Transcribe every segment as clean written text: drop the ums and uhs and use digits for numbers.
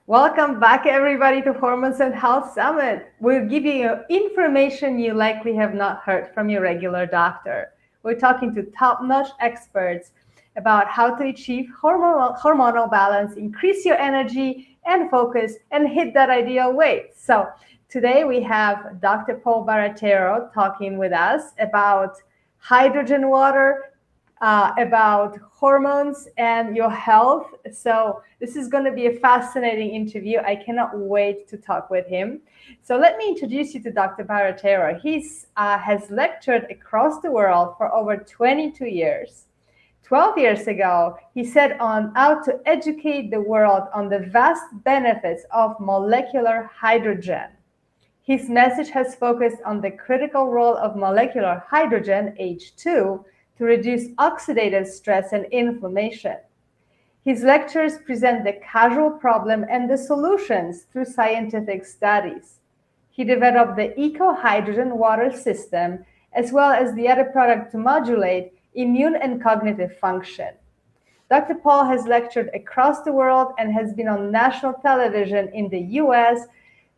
Welcome back, everybody, to Hormones and Health Summit. We'll give you information you likely have not heard from your regular doctor. We're talking to top notch experts about how to achieve hormonal balance, increase your energy and focus, and hit that ideal weight. So, today we have Dr. Paul Barattiero talking with us about hydrogen water, about hormones and your health. So, this is going to be a fascinating interview. I cannot wait to talk with him. So, let me introduce you to Dr. Barattiero. He has lectured across the world for over 22 years. 12 years ago, he set on out to educate the world on the vast benefits of molecular hydrogen. His message has focused on the critical role of molecular hydrogen, H2, to reduce oxidative stress and inflammation. His lectures present the causal problem and the solutions through scientific studies. He developed the eco-hydrogen water system as well as the other product to modulate immune and cognitive function. Dr. Paul has lectured across the world and has been on national television in the US,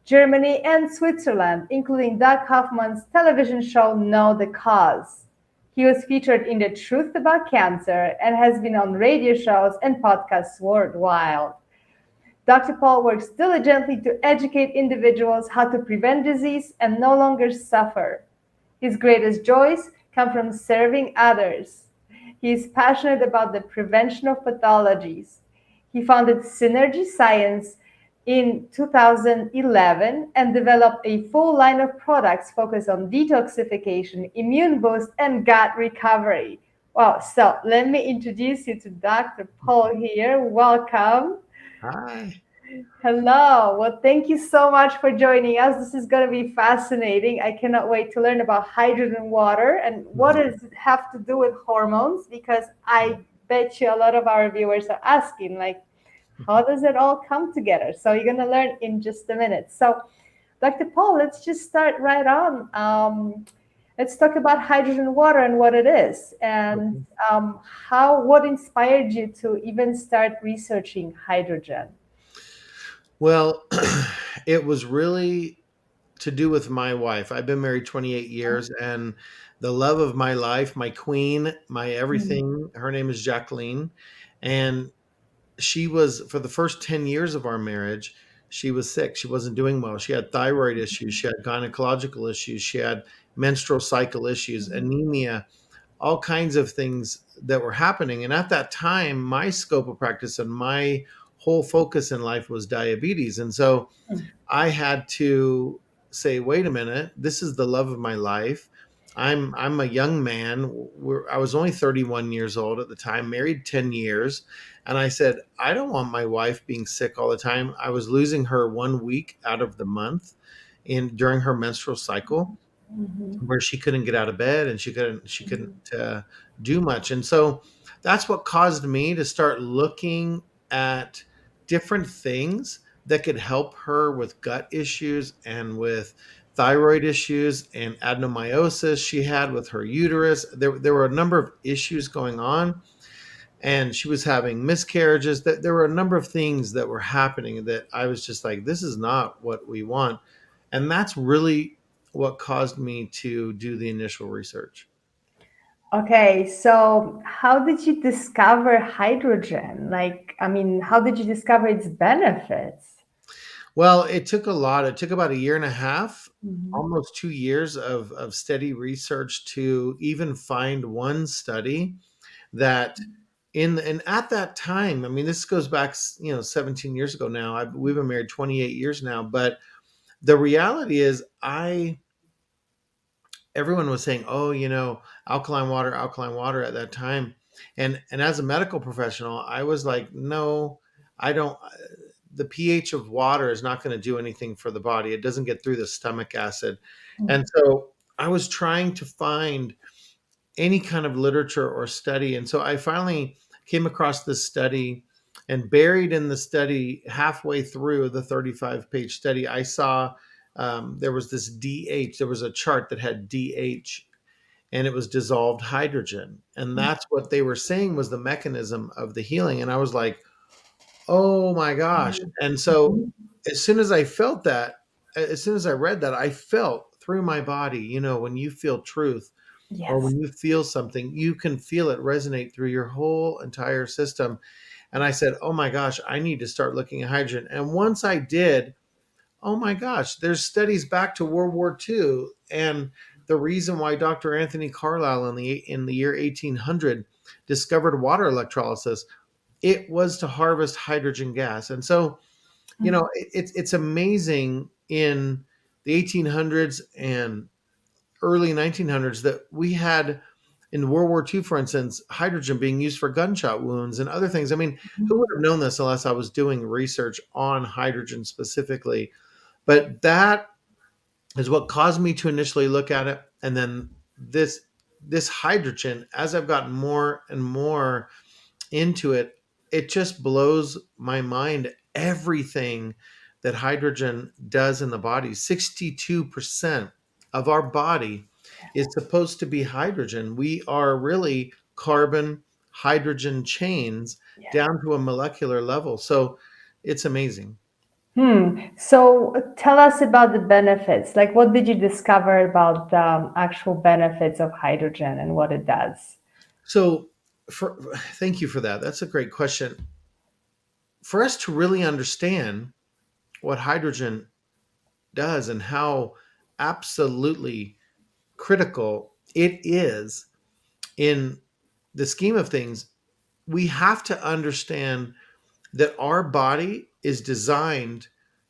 Germany, and Switzerland, including Doug Hoffman's television show Know the Cause. He was featured in The Truth About Cancer and has been on radio shows and podcasts worldwide. Dr. Paul works diligently to educate individuals how to prevent disease and no longer suffer. His greatest joys come from serving others. He is passionate about the prevention of pathologies. He founded Synergy Science in 2011 and developed a full line of products focused on detoxification, immune boost, and gut recovery. Wow, so let me introduce you to Dr. Paul here. Welcome. Hi. Hello. Well, thank you so much for joining us. This is going to be fascinating. I cannot wait to learn about hydrogen water and what does it have to do with hormones, because I bet you a lot of our viewers are asking, like, how does it all come together? So you're going to learn in just a minute. So, Dr. Paul, let's just start right on. Let's talk about hydrogen water and what it is, and Okay. what inspired you to even start researching hydrogen. Well, it was really to do with my wife. I've been married 28 years, and the love of my life, my queen, my Mhm. everything, her name is Jacqueline. And she was, for the first 10 years of our marriage, she was sick. She wasn't doing well. She had thyroid issues. She had gynecological issues. She had menstrual cycle issues, anemia, all kinds of things that were happening. And at that time, my scope of practice and my whole focus in life was diabetes. And so I had to say, wait a minute, this is the love of my life. I'm a young man. I was only 31 years old at the time, married 10 years. And I said, I don't want my wife being sick all the time. I was losing her 1 week out of the month in during her menstrual cycle, Mhm. where she couldn't get out of bed and she couldn't do much. And so that's what caused me to start looking at different things that could help her with gut issues and with thyroid issues and adenomyosis she had with her uterus. There were a number of issues going on, and she was having miscarriages. That there were a number of things that were happening that I was just like, this is not what we want. And that's really what caused me to do the initial research. Okay, so how did you discover hydrogen? Like, I mean, how did you discover its benefits? Well, it took a lot. It took about a year and a half, Mhm. almost 2 years of steady research to even find one study that and at that time, I mean, this goes back, 17 years ago now. We've been married 28 years now, but the reality is everyone was saying, "Oh, alkaline water" at that time. And as a medical professional, I was like, "No, I don't. The pH of water is not going to do anything for the body. It doesn't get through the stomach acid." And so I was trying to find any kind of literature or study. And so I finally came across this study, and buried in the study, halfway through the 35-page study, I saw there was this DH. There was a chart that had DH, and it was dissolved hydrogen. And that's what they were saying was the mechanism of the healing. And I was like, Oh my gosh. And so Mhm. as soon as I felt that, as soon as I read that, I felt through my body, when you feel truth or Yes. when you feel something, you can feel it resonate through your whole entire system. And I said, oh my gosh, I need to start looking at hydrogen. And once I did, oh my gosh, there's studies back to World War II. And the reason why Dr. Anthony Carlisle in the year 1800 discovered water electrolysis, it was to harvest hydrogen gas. And so, Mhm. it's amazing in the 1800s and early 1900s that we had in World War II, for instance, hydrogen being used for gunshot wounds and other things. I mean, who would have known this unless I was doing research on hydrogen specifically? But that is what caused me to initially look at it. And then this hydrogen, as I've gotten more and more into it, it just blows my mind everything that hydrogen does in the body. 62% of our body is supposed to be hydrogen. We are really carbon hydrogen chains Yes. down to a molecular level. So it's amazing. So tell us about the benefits. Like, what did you discover about the actual benefits of hydrogen and what it does? So thank you for that. That's a great question. For us to really understand what hydrogen does and how absolutely critical it is in the scheme of things, we have to understand that our body is designed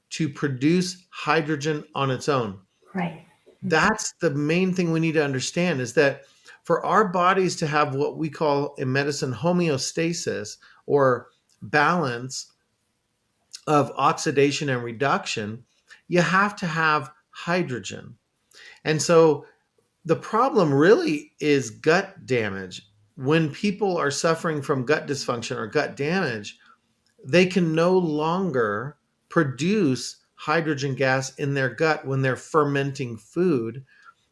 to produce hydrogen on its own. Right. That's the main thing we need to understand, is that for our bodies to have what we call in medicine homeostasis, or balance of oxidation and reduction, you have to have hydrogen. And so the problem really is gut damage. When people are suffering from gut dysfunction or gut damage, they can no longer produce hydrogen gas in their gut when they're fermenting food.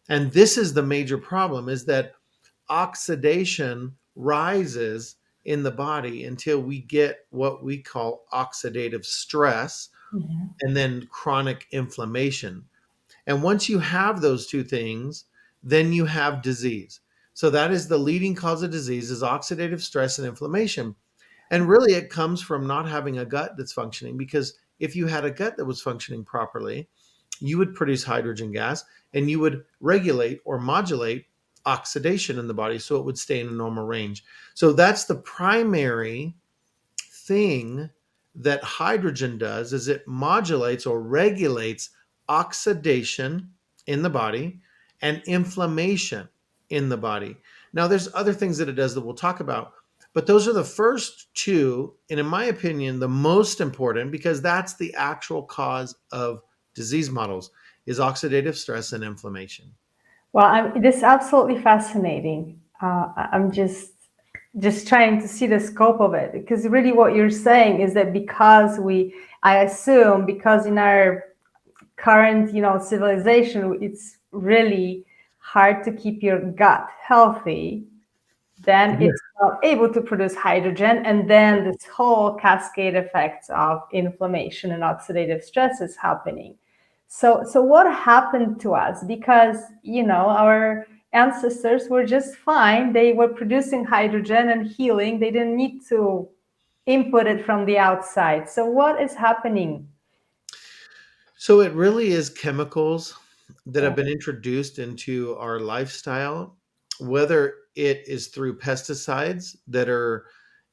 And this is the major problem, is that oxidation rises in the body until we get what we call oxidative stress Mhm. and then chronic inflammation. And once you have those two things, then you have disease. So that is the leading cause of disease, is oxidative stress and inflammation. And really it comes from not having a gut that's functioning, because if you had a gut that was functioning properly, you would produce hydrogen gas and you would regulate or modulate oxidation in the body so it would stay in a normal range. So that's the primary thing that hydrogen does, is it modulates or regulates oxidation in the body and inflammation in the body. Now there's other things that it does that we'll talk about, but those are the first two, and in my opinion the most important, because that's the actual cause of disease models, is oxidative stress and inflammation. Well, this is absolutely fascinating. I'm just trying to see the scope of it, because really what you're saying is that because I assume, because in our current, civilization, it's really hard to keep your gut healthy, then Yeah. it's not able to produce hydrogen, and then this whole cascade effects of inflammation and oxidative stress is happening. So what happened to us? Because our ancestors were just fine. They were producing hydrogen and healing. They didn't need to input it from the outside. So what is happening? So it really is chemicals that Yeah. have been introduced into our lifestyle, whether it is through pesticides that are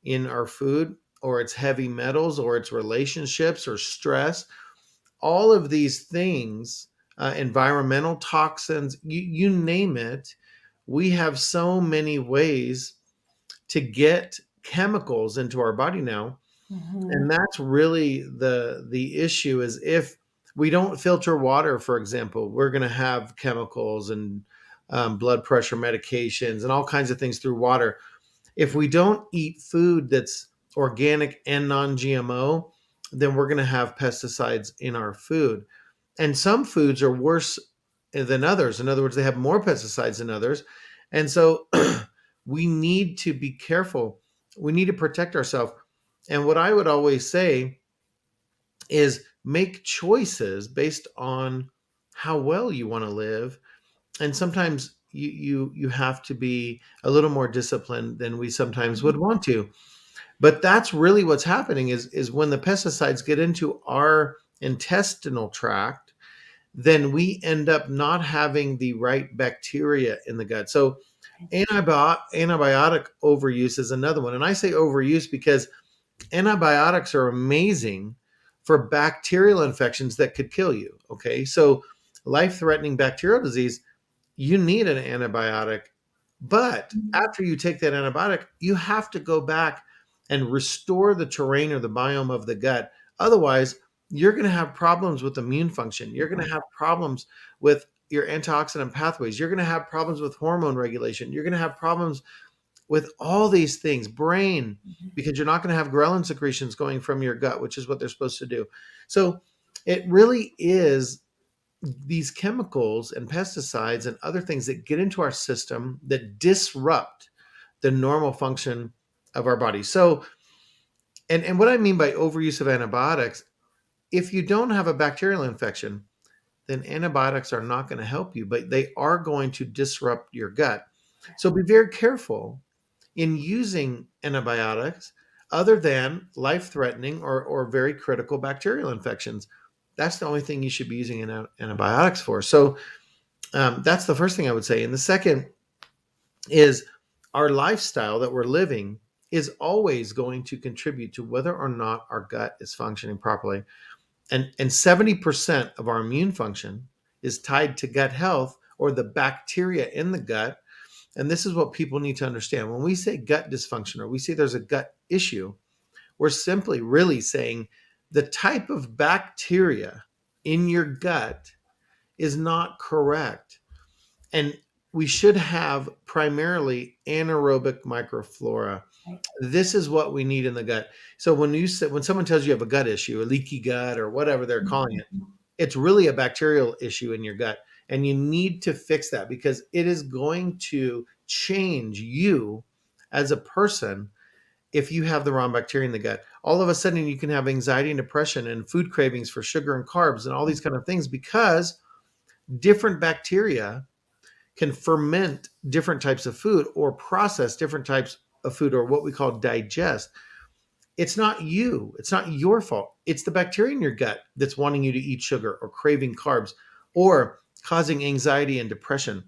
in our food, or it's heavy metals, or it's relationships or stress. All of these things, environmental toxins, you name it, we have so many ways to get chemicals into our body now. Mhm. And that's really the issue, is if we don't filter water, for example, we're going to have chemicals and blood pressure medications and all kinds of things through water. If we don't eat food that's organic and non-GMO, then we're going to have pesticides in our food. And some foods are worse than others. In other words, they have more pesticides than others. And so we need to be careful. We need to protect ourselves. And what I would always say is make choices based on how well you want to live. And sometimes you have to be a little more disciplined than we sometimes would want to. But that's really what's happening is when the pesticides get into our intestinal tract, then we end up not having the right bacteria in the gut. So antibiotic overuse is another one. And I say overuse because antibiotics are amazing for bacterial infections that could kill you. Okay. So life threatening bacterial disease, you need an antibiotic. But after you take that antibiotic, you have to go back and restore the terrain or the biome of the gut. Otherwise, you're going to have problems with immune function. You're going to have problems with your antioxidant pathways. You're going to have problems with hormone regulation. You're going to have problems with all these things, brain, because you're not going to have ghrelin secretions going from your gut, which is what they're supposed to do. So it really is these chemicals and pesticides and other things that get into our system that disrupt the normal function of our body. So, and what I mean by overuse of antibiotics, if you don't have a bacterial infection, then antibiotics are not going to help you, but they are going to disrupt your gut. So be very careful in using antibiotics other than life threatening or very critical bacterial infections. That's the only thing you should be using antibiotics for. So that's the first thing I would say. And the second is our lifestyle that we're living is always going to contribute to whether or not our gut is functioning properly. And 70% of our immune function is tied to gut health or the bacteria in the gut. And this is what people need to understand. When we say gut dysfunction or we say there's a gut issue, we're simply really saying the type of bacteria in your gut is not correct. And we should have primarily anaerobic microflora. Right. This is what we need in the gut. So when someone tells you have a gut issue, a leaky gut or whatever they're calling it, it's really a bacterial issue in your gut. And you need to fix that because it is going to change you as a person if you have the wrong bacteria in the gut. All of a sudden, you can have anxiety and depression and food cravings for sugar and carbs and all these kind of things because different bacteria can ferment different types of food or process different types of food or what we call digest. It's not you. It's not your fault. It's the bacteria in your gut that's wanting you to eat sugar or craving carbs or causing anxiety and depression.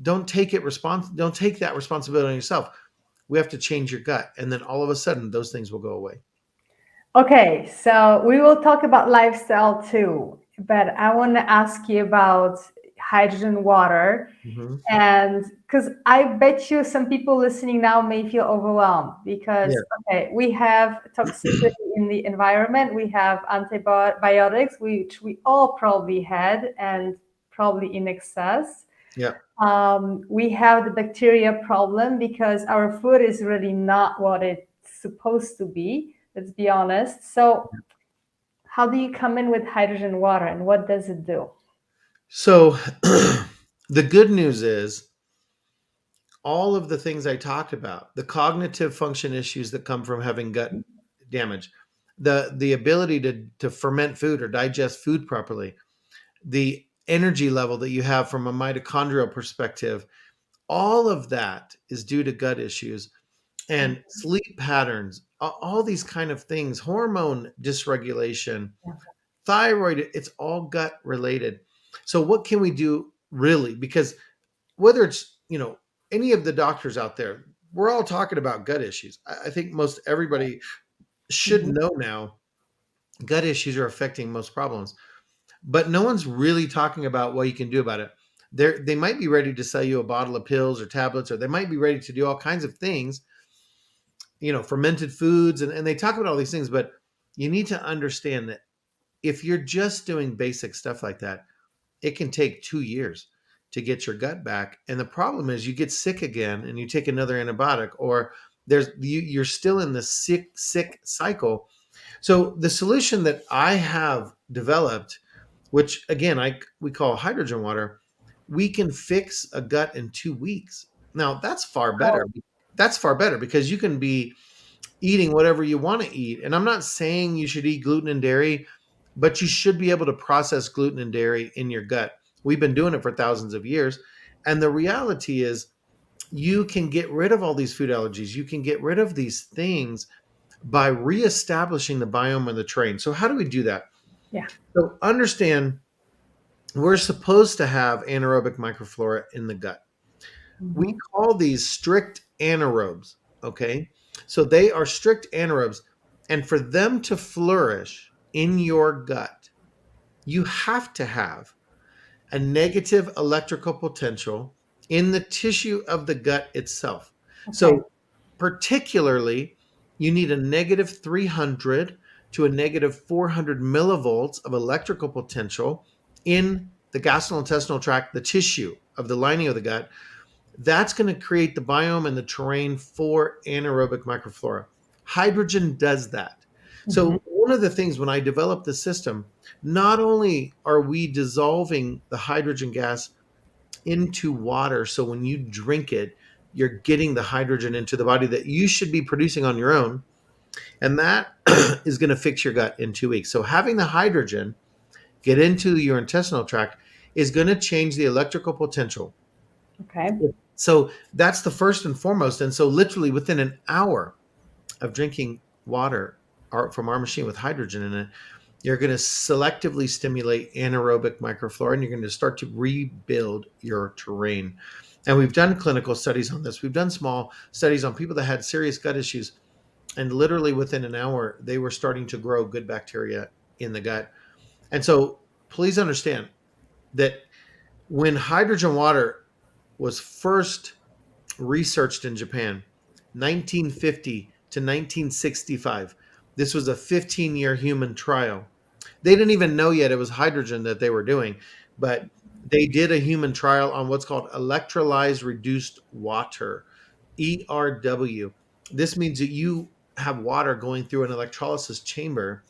Don't take that responsibility on yourself. We have to change your gut and then all of a sudden those things will go away. Okay, so we will talk about lifestyle too, but I want to ask you about hydrogen water. Mhm. And because I bet you some people listening now may feel overwhelmed because, Yeah. okay, we have toxicity in the environment, we have antibiotics, which we all probably had and probably in excess. Yeah. We have the bacteria problem because our food is really not what it's supposed to be. Let's be honest. So, how do you come in with hydrogen water and what does it do? So the good news is all of the things I talked about, the cognitive function issues that come from having gut damage, the ability to ferment food or digest food properly, the energy level that you have from a mitochondrial perspective, all of that is due to gut issues and sleep patterns, all these kind of things, hormone dysregulation, thyroid, it's all gut related. So what can we do really? Because whether it's, any of the doctors out there, we're all talking about gut issues. I think most everybody should Mhm. know now gut issues are affecting most problems, but no one's really talking about what you can do about it. They might be ready to sell you a bottle of pills or tablets, or they might be ready to do all kinds of things, fermented foods, and they talk about all these things, but you need to understand that if you're just doing basic stuff like that, it can take 2 years to get your gut back. And the problem is you get sick again and you take another antibiotic, or you're still in the sick cycle. So the solution that I have developed, which again we call hydrogen water, we can fix a gut in 2 weeks. Now that's far better. Oh, That's far better because you can be eating whatever you want to eat. And I'm not saying you should eat gluten and dairy, but you should be able to process gluten and dairy in your gut. We've been doing it for thousands of years. And the reality is, you can get rid of all these food allergies. You can get rid of these things by reestablishing the biome of the terrain. So, how do we do that? Yeah. So, understand we're supposed to have anaerobic microflora in the gut. We Hmm. call these strict anaerobes. Okay. So, they are strict anaerobes. And for them to flourish in your gut, you have to have a negative electrical potential in the tissue of the gut itself. Okay. So, particularly, you need a negative 300 to a negative 400 millivolts of electrical potential in the gastrointestinal tract, the tissue of the lining of the gut. That's going to create the biome and the terrain for anaerobic microflora. Hydrogen does that. Hmm. So, one of the things when I developed the system, not only are we dissolving the hydrogen gas into water, so when you drink it, you're getting the hydrogen into the body that you should be producing on your own. And that is going to fix your gut in 2 weeks. So, having the hydrogen get into your intestinal tract is going to change the electrical potential. Okay. So that's the first and foremost. And so, literally within an hour of drinking water from our machine with hydrogen in it, you're going to selectively stimulate anaerobic microflora and you're going to start to rebuild your terrain. And we've done clinical studies on this. We've done small studies on people that had serious gut issues. And literally within an hour, they were starting to grow good bacteria in the gut. And so, please understand that when hydrogen water was first researched in Japan, 1950 to 1965. This was a 15-year human trial. They didn't even know yet it was hydrogen that they were doing, but they did a human trial on what's called electrolyzed reduced water, ERW. This means that you have water going through an electrolysis chamber.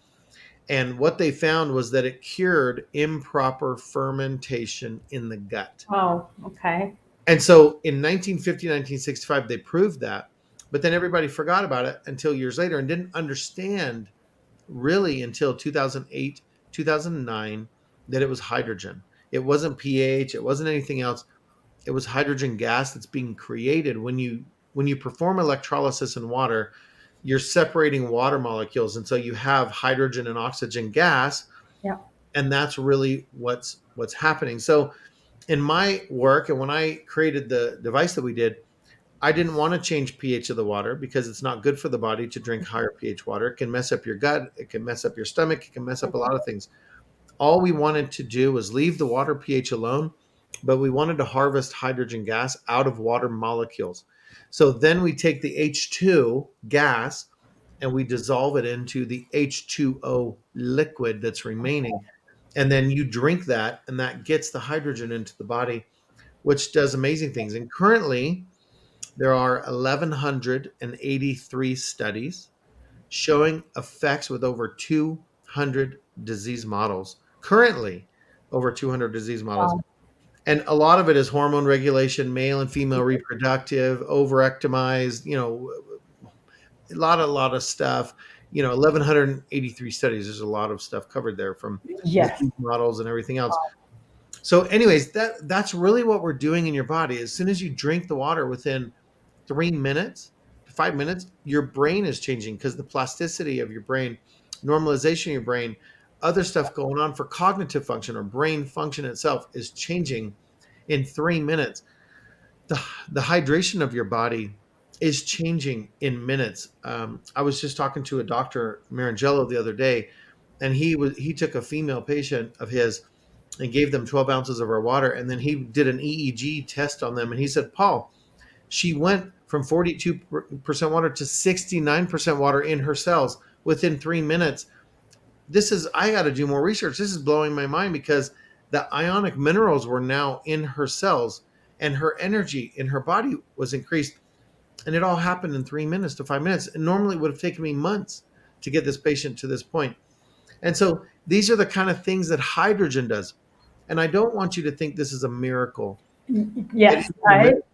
And what they found was that it cured improper fermentation in the gut. Oh, okay. And so in 1950, 1965, they proved that, but then everybody forgot about it until years later and didn't understand really until 2008, 2009 that it was hydrogen. It wasn't pH, it wasn't anything else. It was hydrogen gas that's being created when you perform electrolysis in water, you're separating water molecules and so you have hydrogen and oxygen gas Yeah. and that's really what's happening. So in my work and when I created the device that we did, I didn't want to change pH of the water because it's not good for the body to drink higher pH water. It can mess up your gut, it can mess up your stomach, it can mess up a lot of things. All we wanted to do was leave the water pH alone, but we wanted to harvest hydrogen gas out of water molecules. So then we take the H2 gas and we dissolve it into the H2O liquid that's remaining. And then you drink that, and that gets the hydrogen into the body, which does amazing things. And currently, there are 1,183 studies showing effects with over 200 disease models. Currently, over 200 disease models. Wow. And a lot of it is hormone regulation, male and female reproductive, overectomized, a lot of stuff. 1,183 studies. There's a lot of stuff covered there from Yes. disease models and everything else. So, anyways, that's really what we're doing in your body. As soon as you drink the water, within 3 minutes, 5 minutes, your brain is changing because the plasticity of your brain, normalization of your brain, other stuff going on for cognitive function or brain function itself is changing in 3 minutes. The hydration of your body is changing in minutes. I was just talking to a doctor, Marangello, the other day, and he took a female patient of his and gave them 12 ounces of our water, and then he did an EEG test on them, and he said, Paul, she went from 42% water to 69% water in her cells within 3 minutes. I got to do more research. This is blowing my mind because the ionic minerals were now in her cells and her energy in her body was increased. And it all happened in 3 minutes to 5 minutes. And normally it would have taken me months to get this patient to this point. And so these are the kind of things that hydrogen does. And I don't want you to think this is a miracle. It Yes. isn't a Right. miracle.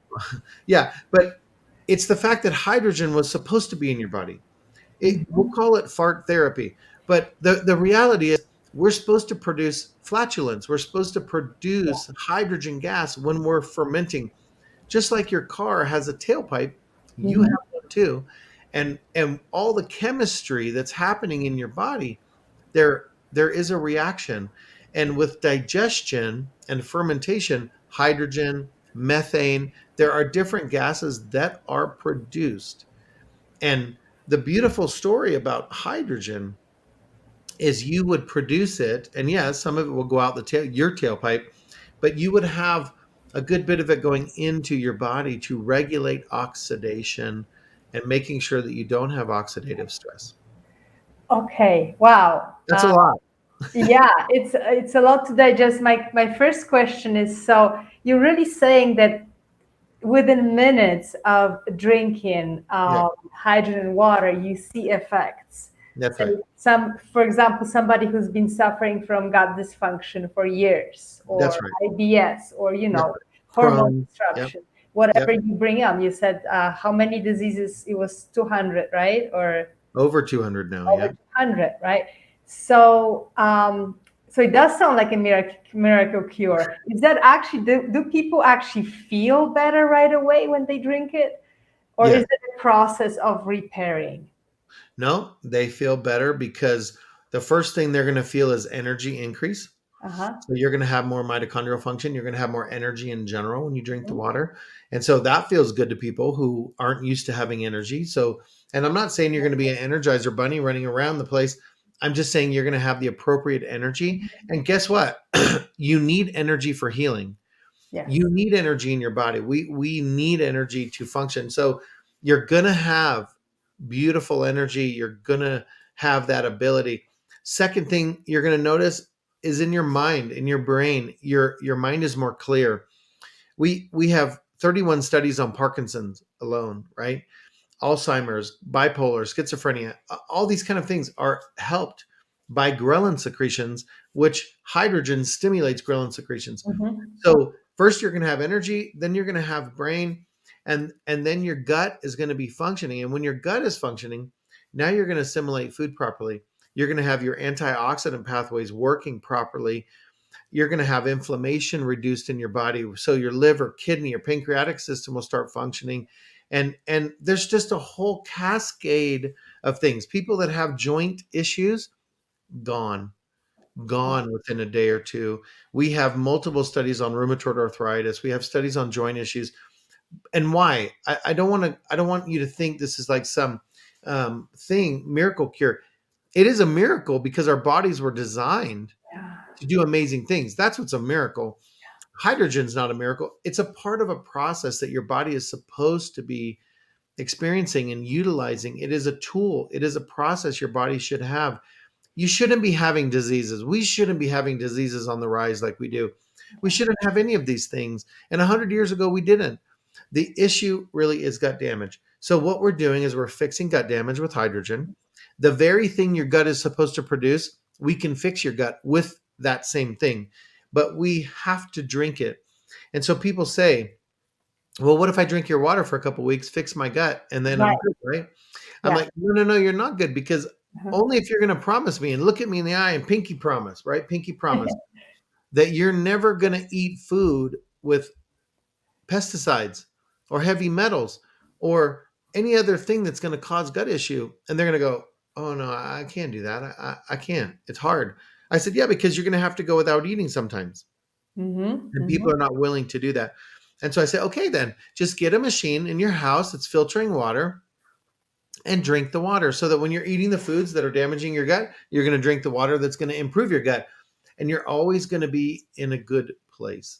Yeah, but it's the fact that hydrogen was supposed to be in your body. We'll call it fart therapy. But the reality is, we're supposed to produce flatulence. We're supposed to produce hydrogen gas when we're fermenting. Just like your car has a tailpipe, you Mhm. have one too. And all the chemistry that's happening in your body, there is a reaction. And with digestion and fermentation, hydrogen, methane, there are different gases that are produced. And the beautiful story about hydrogen is you would produce it, and yes, some of it will go out your tailpipe, but you would have a good bit of it going into your body to regulate oxidation and making sure that you don't have oxidative stress. Okay. Wow. That's a lot. Yeah, it's a lot to digest. My first question is, so you're really saying that within minutes of drinking Yeah, hydrogen water, you see effects. that's right. So for example, somebody who's been suffering from gut dysfunction for years, or That's right. IBS, or That's right. hormone Crohn's. Yep. disruption, whatever Yep. you bring up. You said how many diseases? It was 200, right? Or Over 200 now. over Yeah. 200, right? So, so it does sound like a miracle cure. Is that actually, do people actually feel better right away when they drink it? Or is Yeah. it a process of repairing? No, they feel better because the first thing they're going to feel is energy increase. Uh-huh. So you're going to have more mitochondrial function. You're going to have more energy in general when you drink the Mhm. water. And so that feels good to people who aren't used to having energy. So, and I'm not saying you're going to be an energizer bunny running around the place. I'm just saying you're going to have the appropriate energy. And guess what? You need energy for healing. Yes. You need energy in your body. We need energy to function. So you're going to have beautiful energy. You're going to have that ability. Second thing you're going to notice is in your mind, in your brain. Your mind is more clear. We have 31 studies on Parkinson's alone, right? Alzheimer's, bipolar, schizophrenia, all these kind of things are helped by ghrelin secretions, which hydrogen stimulates ghrelin secretions. Hmm. So first you're going to have energy, then you're going to have brain, and then your gut is going to be functioning. And when your gut is functioning, now you're going to assimilate food properly. You're going to have your antioxidant pathways working properly. You're going to have inflammation reduced in your body, so your liver, kidney, your pancreatic system will start functioning. And there's just a whole cascade of things. People that have joint issues, gone gone within a day or two. We have multiple studies on rheumatoid arthritis. We have studies on joint issues. And why? I don't want to. I don't want you to think this is like some thing miracle cure. It is a miracle because our bodies were designed Yeah. to do amazing things. That's what's a miracle. Hydrogen's not a miracle. It's a part of a process that your body is supposed to be experiencing and utilizing. It is a tool. It is a process your body should have. You shouldn't be having diseases. We shouldn't be having diseases on the rise like we do. We shouldn't have any of these things. And 100 years ago, we didn't. The issue really is gut damage. So, what we're doing is we're fixing gut damage with hydrogen. The very thing your gut is supposed to produce, we can fix your gut with that same thing, but we have to drink it. And so people say, well, what if I drink your water for a couple weeks, fix my gut, and then I'm Right. good, right? I'm Yeah. like, no, no, no, you're not good because Uh-huh. only if you're going to promise me and look at me in the eye and pinky promise, right? Pinky promise that you're never going to eat food with pesticides or heavy metals or any other thing that's going to cause gut issue. And they're going to go, oh, no, I can't do that. I can't. It's hard. I said, yeah, because you're going to have to go without eating sometimes. Hmm. And Hmm. people are not willing to do that. And so I say, okay, then just get a machine in your house that's filtering water and drink the water so that when you're eating the foods that are damaging your gut, you're going to drink the water that's going to improve your gut. And you're always going to be in a good place.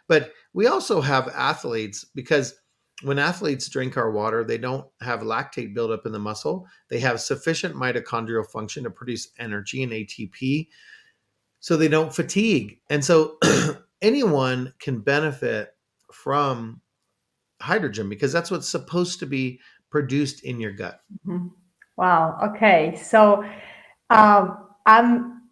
But we also have athletes because when athletes drink our water, they don't have lactate buildup in the muscle. They have sufficient mitochondrial function to produce energy and ATP so they don't fatigue. And so anyone can benefit from hydrogen because that's what's supposed to be produced in your gut. Hmm. Wow. Okay. So um, I'm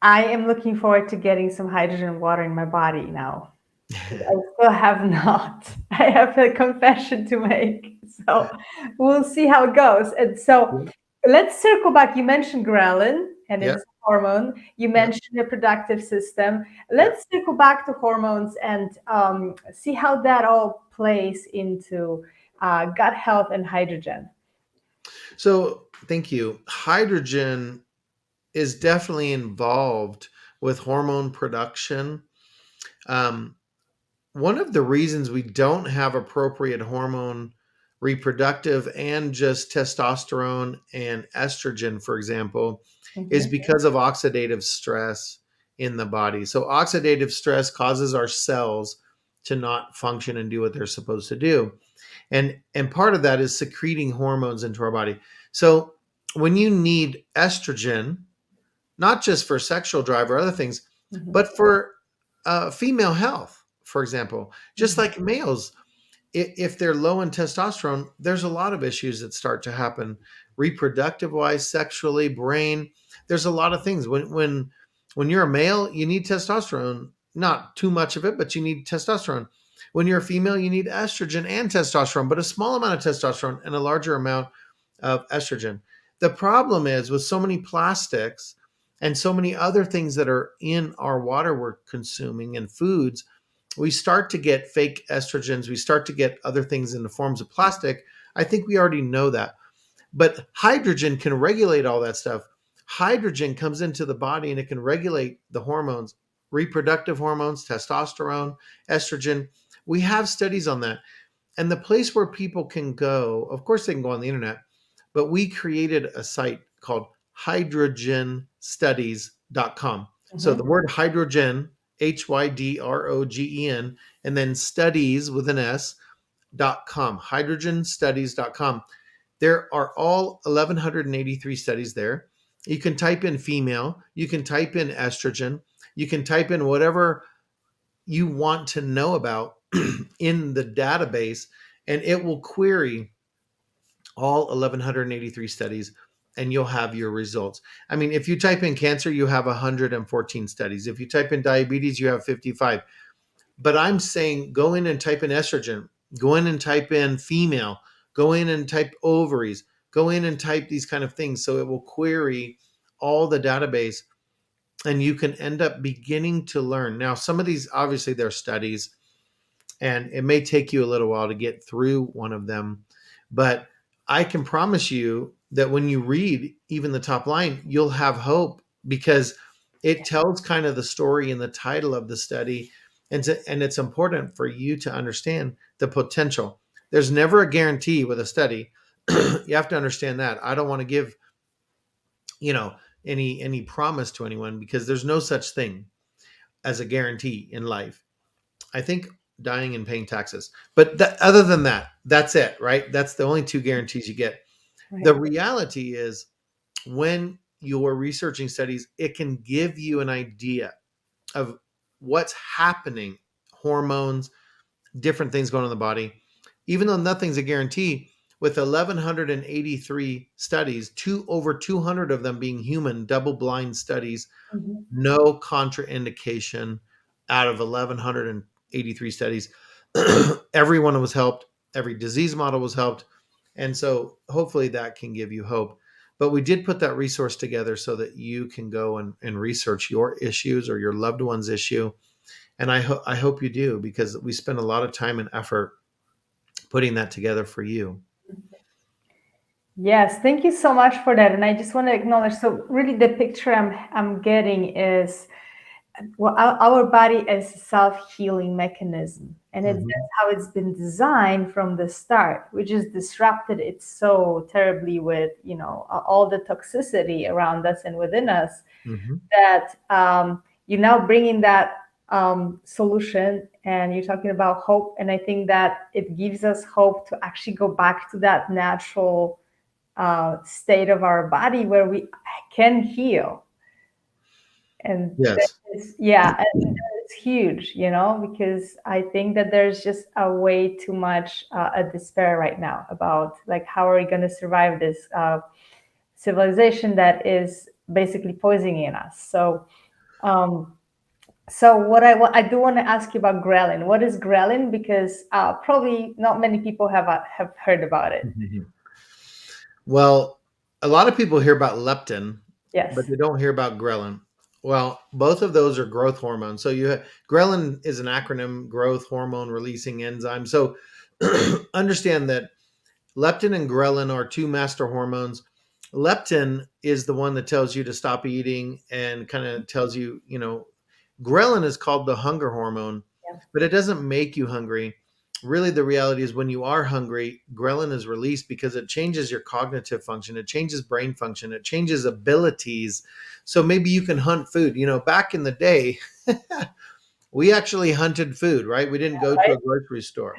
I am looking forward to getting some hydrogen water in my body now. I still have not. I have a confession to make. So we'll see how it goes. And so let's circle back. You mentioned ghrelin and Yep. it's a hormone. You Yep. mentioned the reproductive system. Yep. Let's circle back to hormones and see how that all plays into gut health and hydrogen. So thank you. Hydrogen is definitely involved with hormone production. Um, One of the reasons we don't have appropriate hormone reproductive and just testosterone and estrogen, for example, is Mhm. because of oxidative stress in the body. So oxidative stress causes our cells to not function and do what they're supposed to do. And part of that is secreting hormones into our body. So when you need estrogen, not just for sexual drive or other things, Mhm. but for female health, for example. Just Mhm. like males, if they're low in testosterone, there's a lot of issues that start to happen reproductive wise, sexually, brain. There's a lot of things. When you're a male, you need testosterone, not too much of it, but you need testosterone. When you're a female, you need estrogen and testosterone, but a small amount of testosterone and a larger amount of estrogen. The problem is with so many plastics and so many other things that are in our water we're consuming and foods, we start to get fake estrogens. We start to get other things in the forms of plastic. I think we already know that. But hydrogen can regulate all that stuff. Hydrogen comes into the body and it can regulate the hormones, reproductive hormones, testosterone, estrogen. We have studies on that. And the place where people can go, of course, they can go on the internet, but we created a site called hydrogenstudies.com. So the Mhm. word hydrogen, HYDROGEN, and then studies with an S.com, hydrogenstudies.com. There are all 1,183 studies there. You can type in female, you can type in estrogen, you can type in whatever you want to know about in the database, and it will query all 1,183 studies and you'll have your results. I mean, if you type in cancer, you have 114 studies. If you type in diabetes, you have 55. But I'm saying go in and type in estrogen, go in and type in female, go in and type ovaries, go in and type these kind of things. So it will query all the database and you can end up beginning to learn. Now, some of these, obviously, they're studies and it may take you a little while to get through one of them, but I can promise you that when you read even the top line, you'll have hope because it tells kind of the story in the title of the study, and it's important for you to understand the potential. There's never a guarantee with a study. You have to understand that. I don't want to give, you know, any promise to anyone because there's no such thing as a guarantee in life. I think dying and paying taxes. But other than that, that's it, right? That's the only two guarantees you get. The Right. reality is when you're researching studies, it can give you an idea of what's happening, hormones, different things going on in the body. Even though nothing's a guarantee, with 1,183 studies, over 200 of them being human double blind studies, Mhm. no contraindication out of 1,183 studies. Every one was helped. Every disease model was helped. And so hopefully that can give you hope. But we did put that resource together so that you can go and research your issues or your loved one's issue. And I hope you do because we spend a lot of time and effort putting that together for you. Yes, thank you so much for that. And I just want to acknowledge. So, really, the picture I'm getting is, well, our body is a self-healing mechanism, and Hmm. that's how it's been designed from the start. We just disrupted it so terribly with, all the toxicity around us and within us, Hmm. that you're now bringing that solution, and you're talking about hope. And I think that it gives us hope to actually go back to that natural state of our body where we can heal. And that Yes. is, yeah, and it's huge, because I think that there's just a way too much a despair right now about, like, how are we going to survive this civilization that is basically poisoning us. Um, so what I do want to ask you about ghrelin. What is ghrelin? Because probably not many people have heard about it. Well, A lot of people hear about leptin, but Yes. they don't hear about ghrelin. Well, both of those are growth hormones. So ghrelin is an acronym, growth hormone releasing enzyme. So understand that leptin and ghrelin are two master hormones. Leptin is the one that tells you to stop eating and kind of tells you, ghrelin is called the hunger hormone, Yeah. but it doesn't make you hungry. Really, the reality is when you are hungry, ghrelin is released because it changes your cognitive function, it changes brain function, it changes abilities. So maybe you can hunt food. Back in the day, we actually hunted food, right? We didn't go to Right? a grocery store.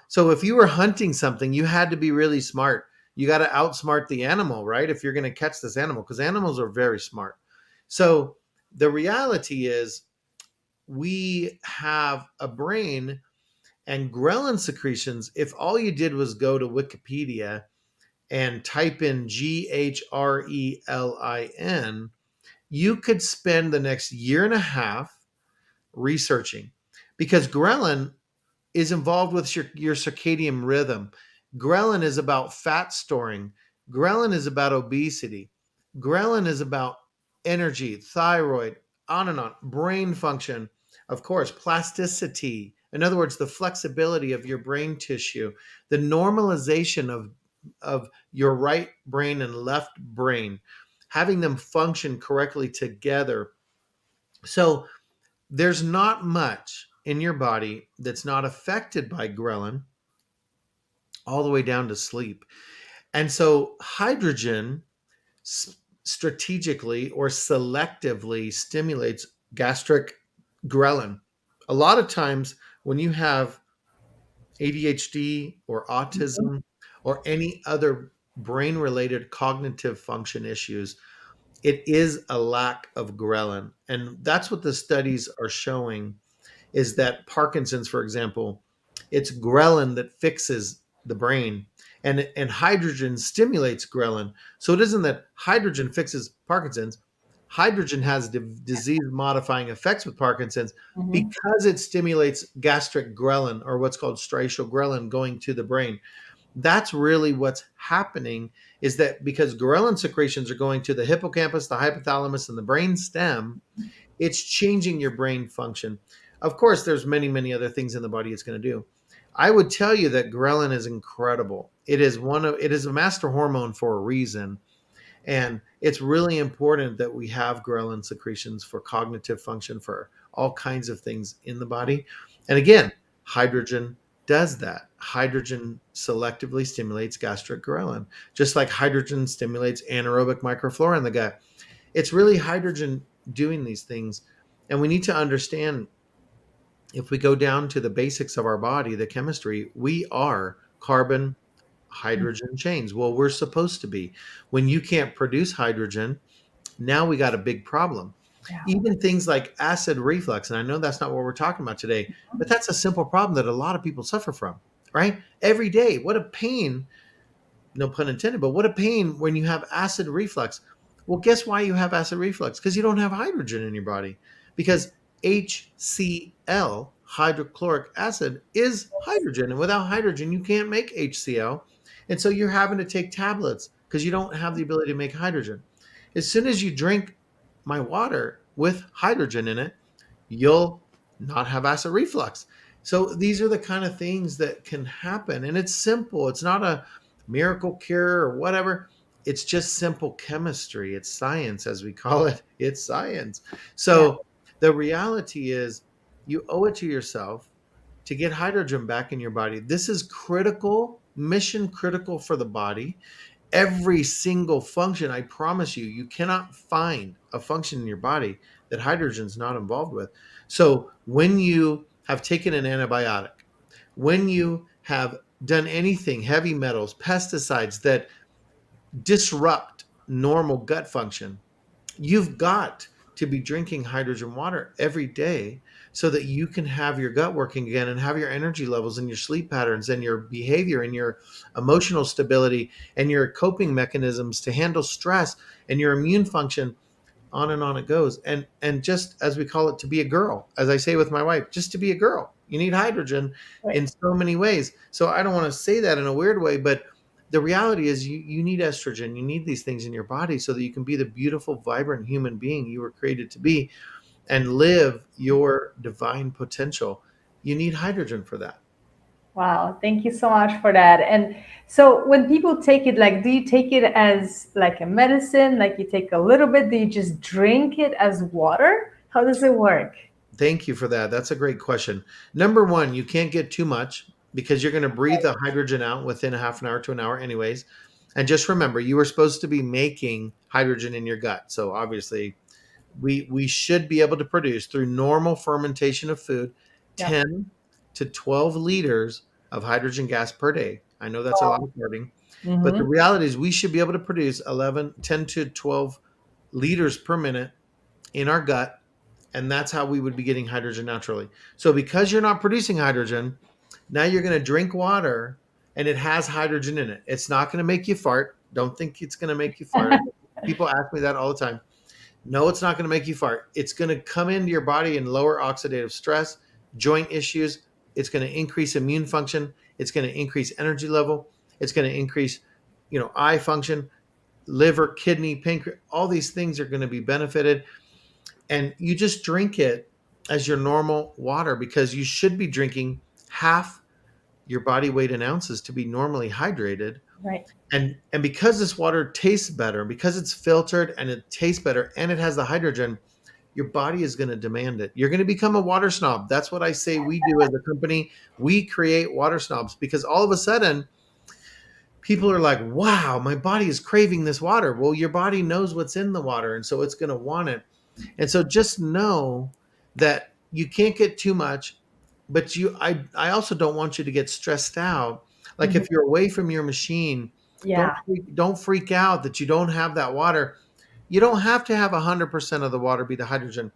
So if you were hunting something, you had to be really smart. You got to outsmart the animal, right? If you're going to catch this animal, because animals are very smart. So the reality is we have a brain, and ghrelin secretions, if all you did was go to Wikipedia and type in Ghrelin, you could spend the next year and a half researching, because ghrelin is involved with your circadian rhythm. Ghrelin is about fat storing. Ghrelin is about obesity. Ghrelin is about energy, thyroid, on and on, brain function, of course, plasticity. In other words, the flexibility of your brain tissue, the normalization of your right brain and left brain, having them function correctly together. So there's not much in your body that's not affected by ghrelin, all the way down to sleep. And so hydrogen strategically or selectively stimulates gastric ghrelin. A lot of times when you have ADHD or Mhm. autism or any other brain related cognitive function issues, it is a lack of ghrelin. And that's what the studies are showing, is that Parkinson's, for example, it's ghrelin that fixes the brain, and hydrogen stimulates ghrelin. So it isn't that hydrogen fixes Parkinson's. Hydrogen has disease modifying effects with Parkinson's Mhm. because it stimulates gastric ghrelin, or what's called striatal ghrelin, going to the brain. That's really what's happening, is that because ghrelin secretions are going to the hippocampus, the hypothalamus, and the brain stem, it's changing your brain function. Of course, there's many other things in the body it's going to do. I would tell you that ghrelin is incredible. It is a master hormone for a reason, and it's really important that we have ghrelin secretions for cognitive function, for all kinds of things in the body. And again, hydrogen does that. Hydrogen selectively stimulates gastric ghrelin, just like hydrogen stimulates anaerobic microflora in the gut. It's really hydrogen doing these things. And we need to understand, if we go down to the basics of our body, the chemistry, we are carbon hydrogen chains. Well, we're supposed to be. When you can't produce hydrogen, now we got a big problem. Yeah. Even things like acid reflux, and I know that's not what we're talking about today, but that's a simple problem that a lot of people suffer from, right? Every day. What a pain, no pun intended, but what a pain when you have acid reflux. Well, guess why you have acid reflux? Because you don't have hydrogen in your body. Because HCl, hydrochloric acid, is hydrogen. And without hydrogen, you can't make HCl. And so you're having to take tablets because you don't have the ability to make hydrogen. As soon as you drink my water with hydrogen in it, you'll not have acid reflux. So these are the kind of things that can happen. And it's simple. It's not a miracle cure or whatever. It's just simple chemistry. It's science, as we call it. It's science. Yeah. So the reality is, you owe it to yourself to get hydrogen back in your body. This is critical, mission critical for the body. Every single function, I promise you, you cannot find a function in your body that hydrogen's not involved with. So when you have taken an antibiotic, when you have done anything, heavy metals, pesticides that disrupt normal gut function, you've got to be drinking hydrogen water every day so that you can have your gut working again and have your energy levels and your sleep patterns and your behavior and your emotional stability and your coping mechanisms to handle stress and your immune function. On and on it goes. And just as we call it, to be a girl, as I say with my wife, just to be a girl, you need hydrogen Right. in so many ways. So I don't want to say that in a weird way, but the reality is you need estrogen, you need these things in your body so that you can be the beautiful, vibrant human being you were created to be and live your divine potential. You need hydrogen for that. Wow, thank you so much for that. And so when people take it, like, do you take it as like a medicine? Like you take a little bit, do you just drink it as water? How does it work? Thank you for that. That's a great question. Number one, you can't get too much because you're going to breathe the hydrogen out within a half an hour to an hour, anyways. And just remember, you were supposed to be making hydrogen in your gut. So obviously, we should be able to produce through normal fermentation of food Yep. 10 to 12 liters of hydrogen gas per day. I know that's a lot Wow. of farting, but the Mm-hmm. reality is we should be able to produce 10 to 12 liters per minute in our gut, and that's how we would be getting hydrogen naturally. So because you're not producing hydrogen, now you're going to drink water and it has hydrogen in it. It's not going to make you fart. Don't think it's going to make you fart. People ask me that all the time. No, it's not going to make you fart. It's going to come into your body and lower oxidative stress, joint issues. It's going to increase immune function. It's going to increase energy level. It's going to increase, eye function, liver, kidney, pancreas. All these things are going to be benefited. And you just drink it as your normal water because you should be drinking half your body weight in ounces to be normally hydrated. Right. And because this water tastes better, because it's filtered and it tastes better and it has the hydrogen, your body is going to demand it. You're going to become a water snob. That's what I say we do as a company. We create water snobs because all of a sudden people are like, wow, my body is craving this water. Well, your body knows what's in the water. And so it's going to want it. And so just know that you can't get too much, but I also don't want you to get stressed out. Like Mhm. if you're away from your machine, Yeah. don't freak out that you don't have that water. You don't have to have 100% of the water be the hydrogen.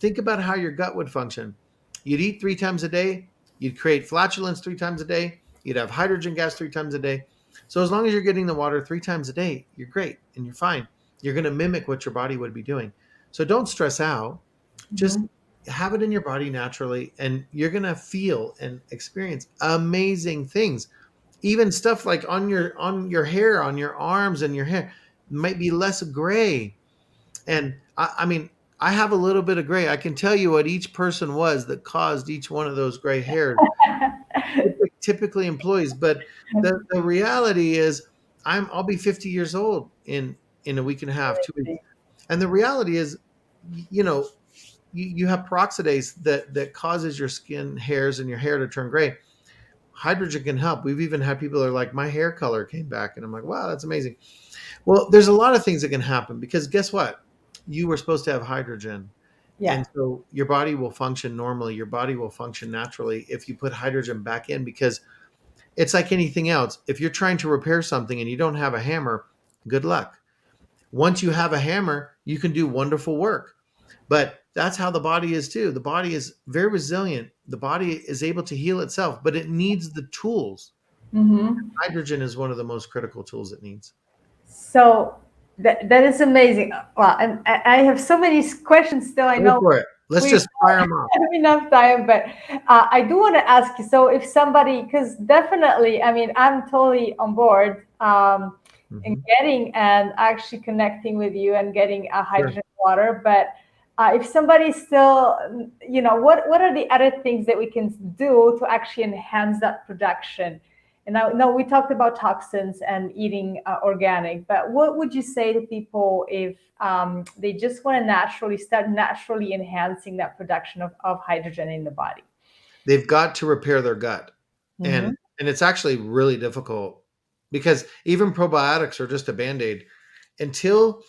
Think about how your gut would function. You'd eat 3 times a day, you'd create flatulence 3 times a day, you'd have hydrogen gas 3 times a day. So as long as you're getting the water 3 times a day, you're great and you're fine. You're going to mimic what your body would be doing. So don't stress out. Just Mhm. have it in your body naturally, and you're going to feel and experience amazing things. Even stuff like on your hair, on your arms and your hair might be less gray. And I mean, I have a little bit of gray. I can tell you what each person was that caused each one of those gray hairs. Typically employees, but the reality is, I'll be 50 years old in a week and a half, 2 weeks, and the reality is, you know, you have peroxidase that causes your skin hairs and your hair to turn gray. Hydrogen can help. We've even had people that are like, my hair color came back, and I'm like, wow, that's amazing. Well, there's a lot of things that can happen because guess what? You were supposed to have hydrogen. Yeah. And so your body will function normally. Your body will function naturally if you put hydrogen back in because it's like anything else. If you're trying to repair something and you don't have a hammer, good luck. Once you have a hammer, you can do wonderful work. But that's how the body is too. The body is very resilient. The body is able to heal itself, but it needs the tools. Hmm. Hydrogen is one of the most critical tools it needs. So that is amazing. Well, and I have so many questions still. I Go know for it. Let's we just fire them off. don't have enough time, but I do want to ask you. So if somebody, because definitely, I mean, I'm totally on board in Mhm. getting and actually connecting with you and getting a Sure. hydrogen water. But if somebody still, what are the other things that we can do to actually enhance that production? And now we talked about toxins and eating organic, but what would you say to people if they just want to naturally start naturally enhancing that production of hydrogen in the body? They've got to repair their gut. Mm-hmm. And it's actually really difficult because even probiotics are just a band-aid until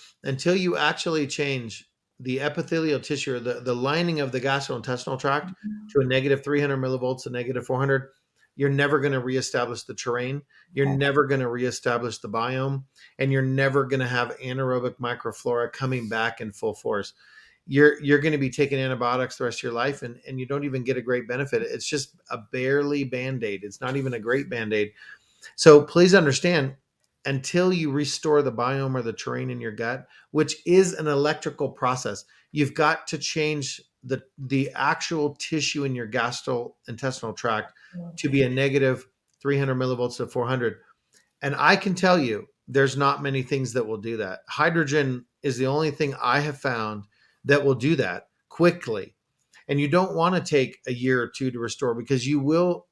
you actually change the epithelial tissue or the lining of the gastrointestinal tract to a negative 300 millivolts, a negative 400. You're never going to reestablish the terrain. You're Okay. never going to reestablish the biome, and you're never going to have anaerobic microflora coming back in full force. You're going to be taking antibiotics the rest of your life, and you don't even get a great benefit. It's just a barely band-aid. It's not even a great band-aid. So please understand, until you restore the biome or the terrain in your gut, which is an electrical process, you've got to change the actual tissue in your gastrointestinal tract to be a negative 300 millivolts to 400. And I can tell you, there's not many things that will do that. Hydrogen is the only thing I have found that will do that quickly. And you don't want to take a year or two to restore, because you will,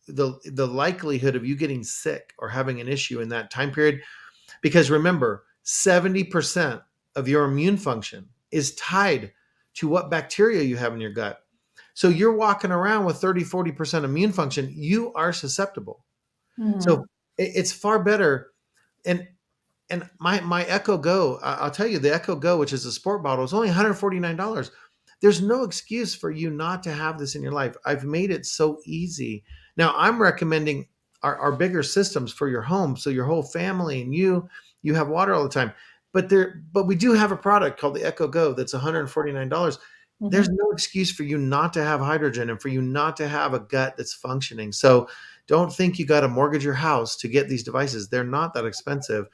the likelihood of you getting sick or having an issue in that time period, because remember, 70% of your immune function is tied to what bacteria you have in your gut. So you're walking around with 30-40% immune function, you are susceptible. Mhm. So it's far better. And my Echo Go, I'll tell you, the Echo Go, which is a sport bottle, is only $149. There's no excuse for you not to have this in your life. I've made it so easy. Now I'm recommending our bigger systems for your home, so your whole family and you have water all the time. But we do have a product called the Echo Go that's $149. There's Mhm. no excuse for you not to have hydrogen and for you not to have a gut that's functioning. So don't think you got to mortgage your house to get these devices. They're not that expensive.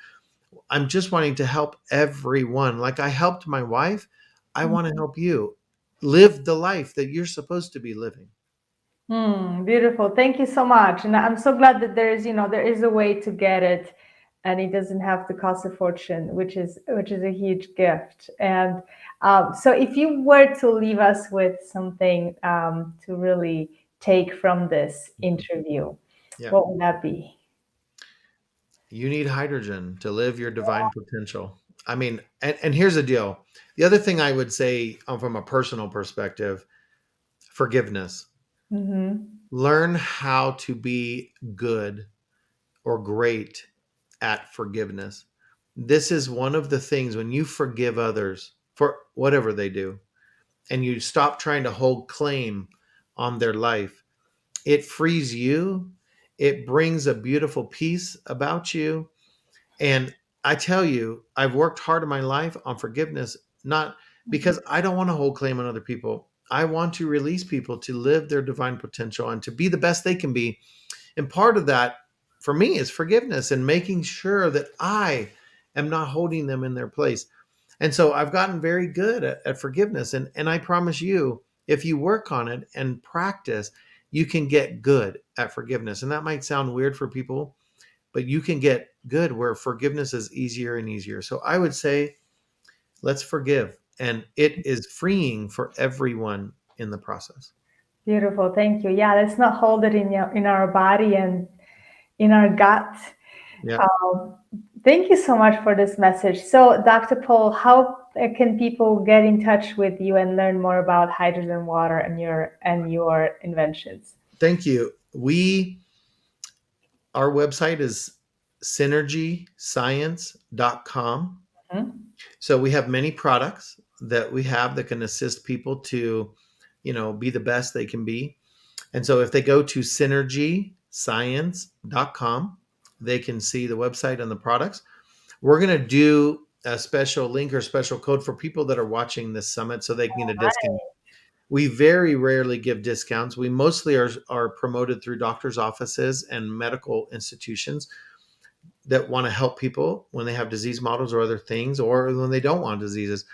I'm just wanting to help everyone. Like I helped my wife, I want to help you live the life that you're supposed to be living. Beautiful. Thank you so much. And I'm so glad that there is a way to get it and it doesn't have to cost a fortune, which is a huge gift. And so if you were to leave us with something to really take from this interview, Yeah. what would that be? You need hydrogen to live your divine potential. I mean, and here's the deal. The other thing I would say, from a personal perspective, forgiveness. Mm-hmm. Learn how to be good or great at forgiveness. This is one of the things when you forgive others for whatever they do and you stop trying to hold claim on their life, it frees you. It brings a beautiful peace about you. And I tell you, I've worked hard in my life on forgiveness, not because I don't want to hold claim on other people. I want to release people to live their divine potential and to be the best they can be. And part of that for me is forgiveness and making sure that I am not holding them in their place. And so I've gotten very good at forgiveness. And I promise you, if you work on it and practice, you can get good at forgiveness. And that might sound weird for people, but you can get good where forgiveness is easier and easier. So I would say, let's forgive. And it is freeing for everyone in the process. Beautiful. Thank you. Yeah, let's not hold it in our body and in our gut. Yeah. Um, Thank you so much for this message. So, Dr. Paul, how can people get in touch with you and learn more about hydrogen water and your inventions? Thank you. Our website is synergyscience.com. Mhm. So we have many products that we have that can assist people to, be the best they can be. And so if they go to synergyscience.com, they can see the website and the products. We're going to do a special link or special code for people that are watching this summit so they can get a discount. We very rarely give discounts. We mostly are promoted through doctors' offices and medical institutions that want to help people when they have disease models or other things, or when they don't want diseases.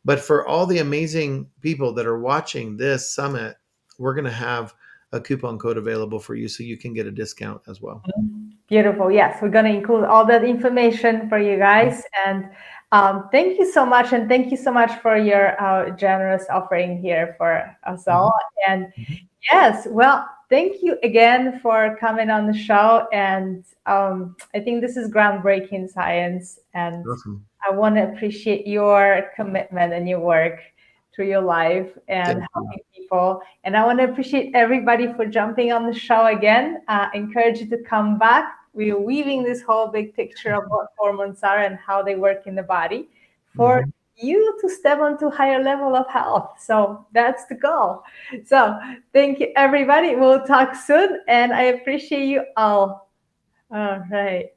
But for all the amazing people that are watching this summit, we're going to have a coupon code available for you so you can get a discount as well. Beautiful. Yes, we're going to include all that information for you guys. And thank you so much. And thank you so much for your generous offering here for us all. And yes, well, thank you again for coming on the show. And I think this is groundbreaking science. And Awesome. I want to appreciate your commitment and your work through your life and Thank you. helping people. And I want to appreciate everybody for jumping on the show again. Encourage you to come back. We're weaving this whole big picture of what hormones are and how they work in the body for Mhm. you to step onto higher level of health. So that's the goal. So thank you, everybody. We'll talk soon, and I appreciate you all. All right.